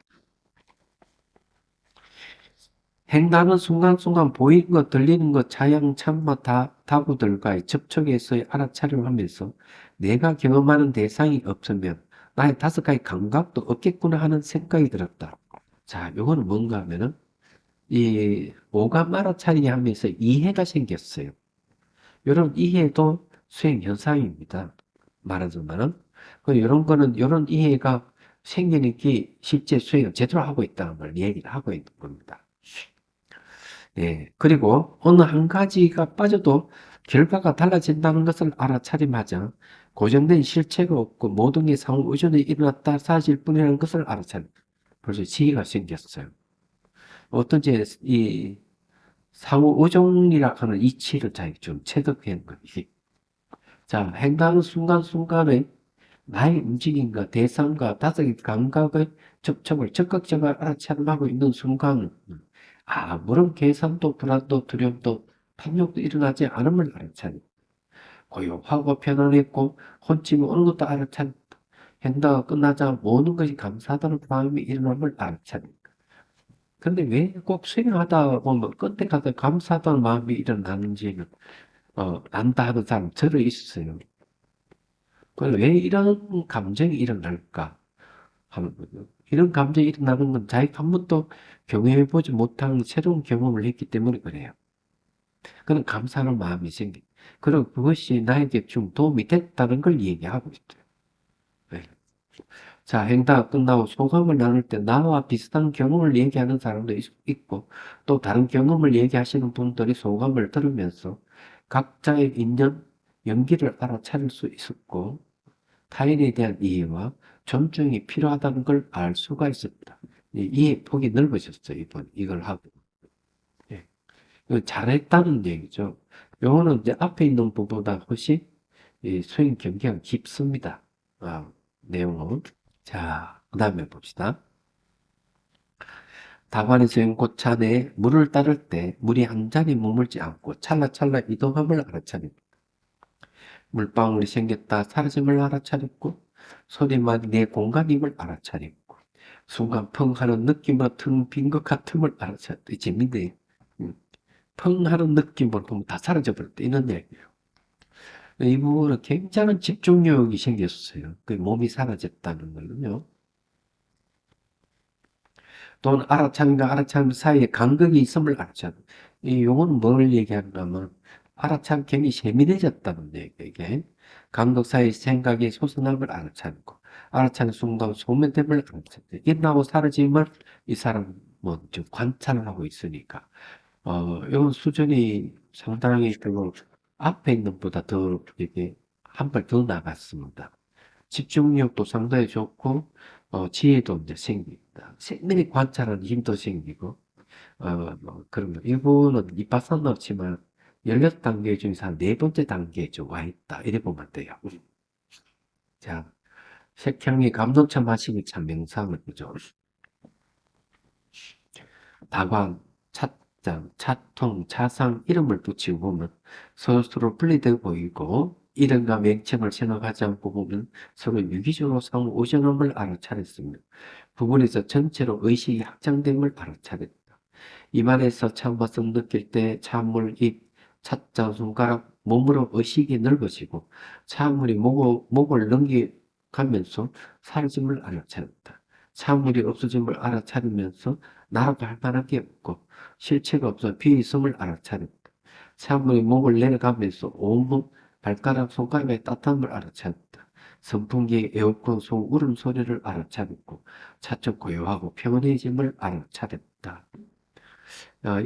Speaker 1: 행나는 순간순간 보이는 것, 들리는 것, 자양, 참마, 다구들과의 접촉에서의 알아차림하면서 내가 경험하는 대상이 없으면 나의 5가지 감각도 없겠구나 하는 생각이 들었다. 자, 요거는 뭔가 하면은 이 오감 알아차리 하면서 이해가 생겼어요. 이런 이해도 수행 현상입니다. 말하자면은 이런 거는 이런 이해가 생기는 게 실제 수행을 제대로 하고 있다는 걸 얘기를 하고 있는 겁니다. 예, 그리고 어느 한 가지가 빠져도 결과가 달라진다는 것을 알아차림하자 고정된 실체가 없고 모든 게 상호 의존이 일어났다 사실 뿐이라는 것을 알아차림. 벌써 지혜가 생겼어요. 어떤지 이 상호 의존이라 하는 이치를 자기 좀 체득한 거예요. 자, 행동하는 순간순간에 나의 움직임과 대상과 5개 감각의 접촉을 적극적으로 알아차림하고 있는 순간, 아무런 계산도 불안도 두려움도 탐욕도 일어나지 않음을 알아차림. 고요하고 편안했고 혼침이 오는 것도 알아차림. 행동가 끝나자 모든 것이 감사하다는 마음이 일어남을 알아차림. 근데 왜 꼭 수행하다 보면 끝에 가서 감사하다는 마음이 일어나는지는 안다 하는 사람 들어 있어요. 왜 이런 감정이 일어날까 하는 거죠. 이런 감정이 일어나는 건 자기가 한 번도 경험해보지 못한 새로운 경험을 했기 때문에 그래요. 그런 감사하는 마음이 생기. 그리고 그것이 나에게 좀 도움이 됐다는 걸 얘기하고 있죠. 네. 자, 행사가 끝나고 소감을 나눌 때 나와 비슷한 경험을 얘기하는 사람도 있고 또 다른 경험을 얘기하시는 분들이 소감을 들으면서 각자의 인연, 연기를 알아차릴 수 있었고 타인에 대한 이해와 존중이 필요하다는 걸 알 수가 있습니다. 이해 폭이 넓어졌어요, 이걸 하고. 예. 잘했다는 얘기죠. 요거는 이제 앞에 있는 부분보다 훨씬 수행 경계가 깊습니다. 내용은. 자, 그 다음에 봅시다. 다관에서 연꽃차 내에 물을 따를 때 물이 한 자리 머물지 않고 찰나찰나 이동함을 알아차립니다. 물방울이 생겼다 사라짐을 알아차렸고 소리만 내 공간임을 알아차렸고 순간 펑 하는 느낌으로 텅 빈 것 같음을 알아차렸다. 재밌네. 음. 펑 하는 느낌으로 보면 다 사라져버렸다. 이런 얘기예요. 이 부분은 굉장한 집중력이 생겼어요. 그 몸이 사라졌다는 거는요. 또는 알아차림과 알아차림 사이에 간극이 있음을 알아차림. 이 요거는 뭘 얘기하냐면 알아차림 굉장히 예민해졌다는 얘기예요. 이게 간극 사이 생각이 솟아남을 알아차리고 알아차리는 순간 소멸됨을 알아차리고 일어나고 사라짐을 이 사람은 좀 관찰을 하고 있으니까 이런 수준이 상당히 그 앞에 있는 것보다 더 이게 한 발 더 나갔습니다. 집중력도 상당히 좋고 지혜도 이제 생깁니다. 생명히 관찰하는 힘도 생기고 그런 거. 이거는 이파사나 없지만 16단계 중에서 한 4번째 단계에 좀 와 있다. 이래 보면 돼요. 자, 색향이 감동차 마시기 참 명상을 보죠. 다관, 찻잔, 차통, 차상 이름을 붙이고 보면 서로 분리되어 보이고 이름과 맹칭을 생각하지 않고 보면 서로 유기적으로 상호 오전함을 알아차렸습니다. 부분에서 전체로 의식이 확장됨을 알아차렸다. 입안에서 찬맛을 느낄 때 찬물, 입, 찻잔, 손가락, 몸으로 의식이 넓어지고 찬물이 목을 넘겨가면서 사라짐을 알아차렸다. 찬물이 없어짐을 알아차리면서 나라도 할 만한 게 없고 실체가 없어 비있음을 알아차렸다. 찬물이 목을 내려가면서 온몸, 발가락, 손가락의 따뜻함을 알아차렸다. 선풍기의 에어컨 속 울음소리를 알아차렸고 차츰 고요하고 평온해짐을 알아차렸다.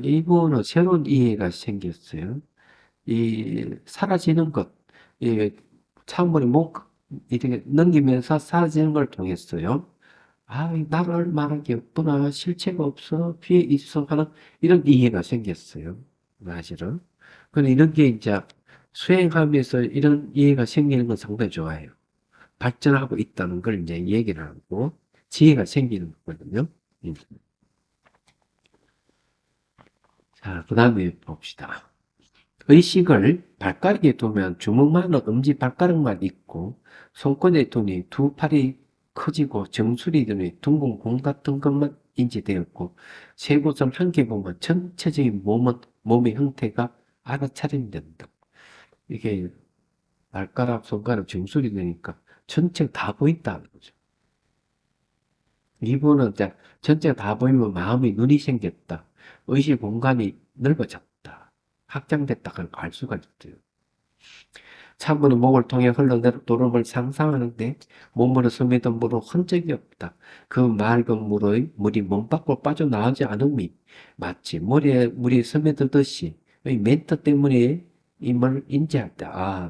Speaker 1: 이거는 새로운 이해가 생겼어요. 이 사라지는 것, 이 찬물이 목 이렇게 넘기면서 사라지는 걸 통했어요. 아, 나를 말할 게 없구나. 실체가 없어. 뒤에 있어. 하는 이런 이해가 생겼어요. 사실은. 근데 이런 게 이제 수행하면서 이런 이해가 생기는 건 상당히 좋아요. 발전하고 있다는 걸 이제 얘기를 하고 지혜가 생기는 거거든요. 자, 그 다음에 봅시다. 의식을 발가락에 두면 주먹만한 엄지발가락만 있고 손끝의 돈이 두 팔이 커지고 정수리 등의 둥근 공 같은 것만 인지되었고 세 곳을 함께 보면 전체적인 몸의 형태가 알아차림된다. 이게 발가락, 손가락, 정수리 되니까 전체가 다 보인다는 거죠. 이분은 이제 전체가 다 보이면 마음의 눈이 생겼다. 의식 공간이 넓어졌다. 확장됐다. 그걸 알 수가 있어요. 찬물은 목을 통해 흘러내려도름을 상상하는데 몸으로 스며든 물은 흔적이 없다. 그 맑은 물이 몸 밖으로 빠져나오지 않음이 마치 물이 스며들듯이 이 멘트 때문에 임을 인지할 때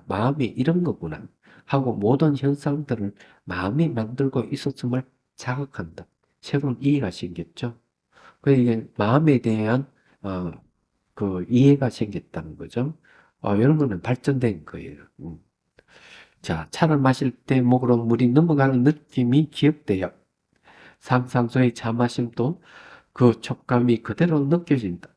Speaker 1: 마음이 이런 거구나 하고 모든 현상들을 마음이 만들고 있었음을 자각한다. 새로운 이해가 생겼죠. 이게 마음에 대한 어, 그 이해가 생겼다는 거죠. 이런 거는 발전된 거예요. 자, 차를 마실 때 목으로 물이 넘어가는 느낌이 기억돼요. 상상소의 차 마심도 그 촉감이 그대로 느껴진다.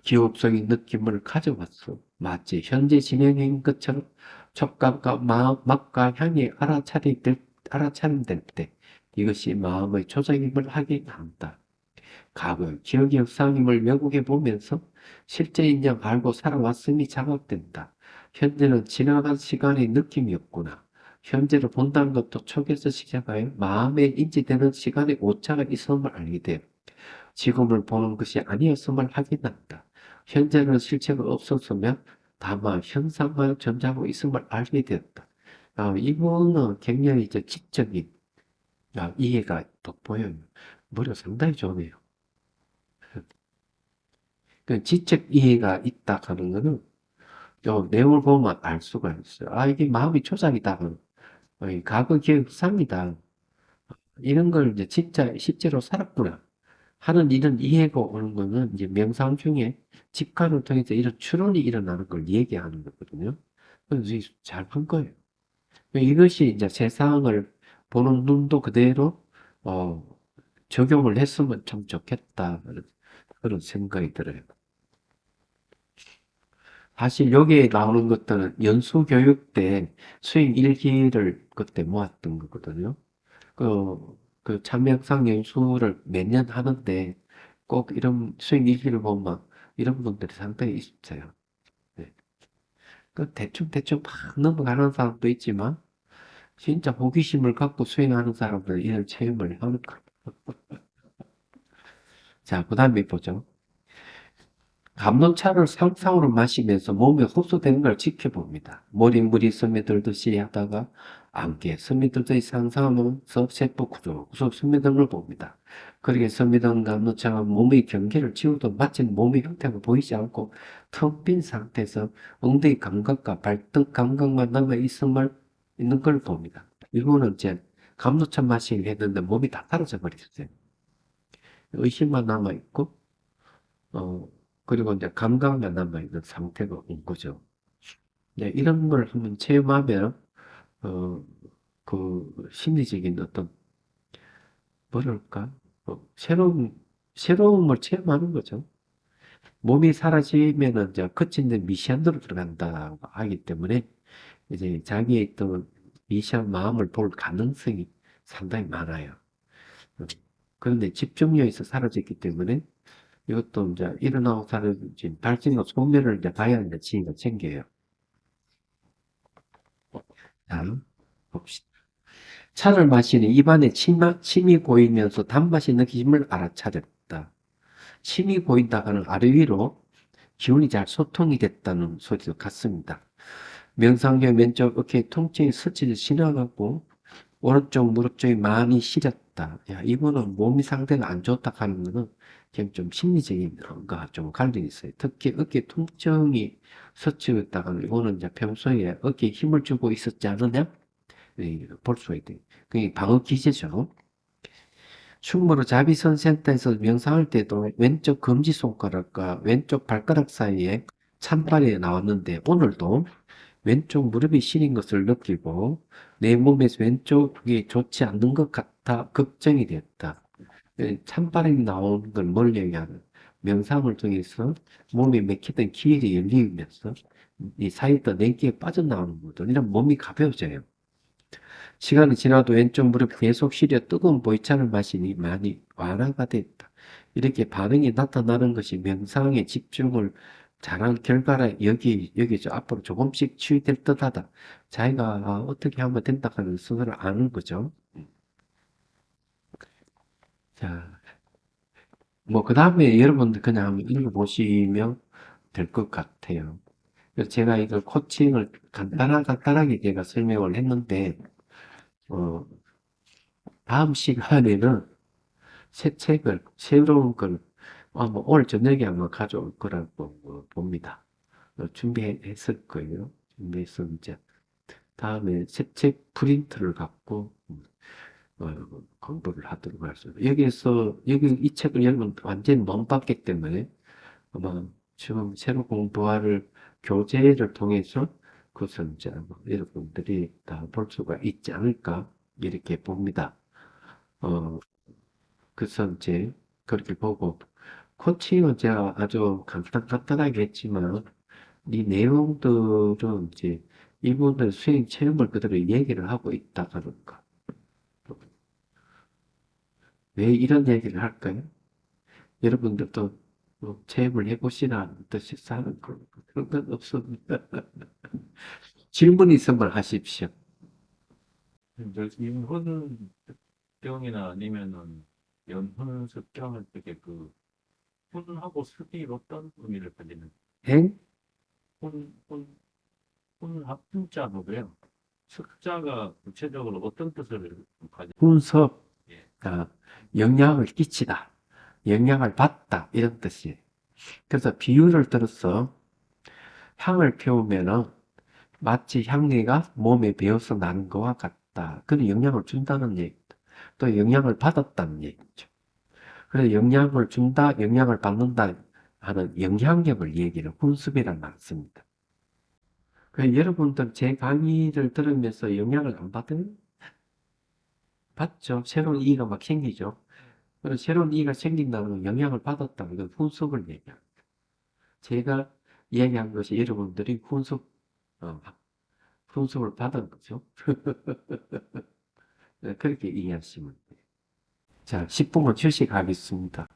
Speaker 1: 기업적인 느낌을 가져왔어. 마치 현재 진행인 것처럼 촉감과 맛과 향이 알아차림될 때 이것이 마음의 조작임을 하게 한다. 과거, 기억의 역사임을 왜곡해 보면서 실제 인정 알고 살아왔음이 자각된다. 현재는 지나간 시간의 느낌이었구나. 현재를 본다는 것도 촉에서 시작하여 마음에 인지되는 시간의 오차가 있음을 알게 돼요. 지금을 보는 것이 아니었음을 확인한다. 현재는 실체가 없었으면 다만 현상만 존재하고 있음을 알게 되었다. 이거는 굉장히 이제 지적인 이해가 돋보여요. 머리가 상당히 좋네요. 그 지적 이해가 있다 하는 거는 요 내용을 보면 알 수가 있어요. 이게 마음이 조작이다. 과거 기억상이다. 이런 걸 이제 진짜 실제로 살았구나 하는 이런 이해가 오는 거는 이제 명상 중에 직관을 통해서 이런 추론이 일어나는 걸 얘기하는 거거든요. 그래서 잘한 거예요. 이것이 이제 세상을 보는 눈도 그대로 어, 적용을 했으면 참 좋겠다. 그런 생각이 들어요. 사실 여기에 나오는 것들은 연수 교육 때 수행 일기를 그때 모았던 거거든요. 그 참명상 연수를 매년 하는데 꼭 이런 수행 일기를 보면 이런 분들이 상당히 있어요. 네. 그 대충대충 막 넘어가는 사람도 있지만 진짜 호기심을 갖고 수행하는 사람들은 이런 체험을 하는 거. 자, 그 다음에 보죠. 감론차를 상상으로 마시면서 몸에 흡수되는 걸 지켜봅니다. 머릿물이 스며들듯이 하다가 안개 스며들듯이 상상하면서 세포 구조 스며드는 걸 봅니다. 그렇게 스며든 감론차가 몸의 경계를 지우도 마치 몸의 형태가 보이지 않고 텅 빈 상태에서 엉덩이 감각과 발등 감각만 남아 있는 걸 봅니다. 이거는 이제 감론차 마시기 했는데 몸이 다 사라져 버렸어요. 의식만 남아 있고 어, 그리고 이제 감각만 남아있는 상태가 온 거죠. 네, 이런 걸 한번 체험하면, 어, 그 심리적인 어떤, 뭐랄까, 새로움을 체험하는 거죠. 몸이 사라지면은 이제 거친 미시안으로 들어간다고 하기 때문에 이제 자기의 있던 미시안 마음을 볼 가능성이 상당히 많아요. 어, 그런데 집중력에서 사라졌기 때문에 이것도 이제 일어나고 사라진 발생과 속면을 이제 봐야 이제 지혜가 챙겨요. 다음 봅시다. 차를 마시니 입안에 침이 고이면서 단맛이 느껴짐을 알아차렸다. 침이 고인다가는 아래 위로 기운이 잘 소통이 됐다는 소리도 같습니다. 명상 후 왼쪽 어깨에 통증이 스치듯 지나가고 오른쪽 무릎 쪽이 많이 시렸다. 야, 이거는 몸이 상태가 안 좋다 하는 거는 그냥 좀 심리적인 것과 좀 관련이 있어요. 특히 어깨 통증이 스치고 있다가는 이거는 이제 평소에 어깨에 힘을 주고 있었지 않느냐? 볼 수가 있대요. 그게 방어 기제죠. 충무로 자비선 센터에서 명상할 때도 왼쪽 검지손가락과 왼쪽 발가락 사이에 찬발이 나왔는데 오늘도 왼쪽 무릎이 시린 것을 느끼고 내 몸에서 왼쪽이 좋지 않는 것 같아 걱정이 됐다. 찬바람이 나오는 걸 뭘 얘기하는 명상을 통해서 몸이 맥히던 기혈이 열리면서 이 사이에 냉기에 빠져나오는 거든. 이런 몸이 가벼워져요. 시간이 지나도 왼쪽 무릎 계속 시려 뜨거운 보이차를 마시니 많이 완화가 됐다. 이렇게 반응이 나타나는 것이 명상에 집중을 잘한 결과라 여기죠. 앞으로 조금씩 치유될 듯하다. 자기가 어떻게 하면 된다 하는 스스로 아는 거죠. 자, 뭐, 그 다음에 여러분들 그냥 한번 읽어보시면 될 것 같아요. 그래서 제가 이걸 코칭을 간단하게 제가 설명을 했는데, 어, 다음 시간에는 새 책을, 새로운 걸, 뭐 오늘 저녁에 아마 가져올 거라고 봅니다. 준비했을 거예요. 준비해서 이제 다음에 새 책 프린트를 갖고 어, 공부를 하도록 하겠습니다. 여기 이 책을 여러분 완전히 못 봤기 때문에 아마 지금 새로 공부할 교재를 통해서 그것을 이제 아마 여러분들이 다 볼 수가 있지 않을까 이렇게 봅니다. 어, 그래서 이제 그렇게 보고 코칭은 제가 아주 간단하게 했지만 이 내용들은 이제 이분들 수행 체험을 그대로 얘기를 하고 있다 하는 거. 왜 이런 얘기를 할까요? 여러분들도 뭐 체험을 해보시라는 뜻에서 하는 그런 건 없습니다. 질문 있으면 하십시오.
Speaker 2: 연훈 습경이나 아니면은 연훈 습경을 되게 그 훈하고 습이 어떤 의미를 가지는
Speaker 1: 행,
Speaker 2: 훈, 훈, 훈합자고요. 습자가 구체적으로 어떤 뜻을 가지는
Speaker 1: 분석,
Speaker 2: 예.
Speaker 1: 아, 영향을 끼치다, 영향을 받다 이런 뜻이에요. 그래서 비유를 들어서 향을 피우면은 마치 향기가 몸에 배어서 나는 것과 같다. 그런 영향을 준다는 얘기다. 또 영향을 받았다는 얘기죠. 그래서 영향을 준다, 영향을 받는다 하는 영향력을 얘기를 훈습이라는 말 씁니다. 여러분들 제 강의를 들으면서 영향을 안 받아요? 봤죠. 새로운 이의가 막 생기죠. 그리고 새로운 이의가 생긴다는 건 영향을 받았다는 건 훈숙을 얘기합니다. 제가 이야기한 것이 여러분들이 훈숙을 받은 거죠. 네, 그렇게 이해하시면 돼요. 자, 10분간 휴식하겠습니다.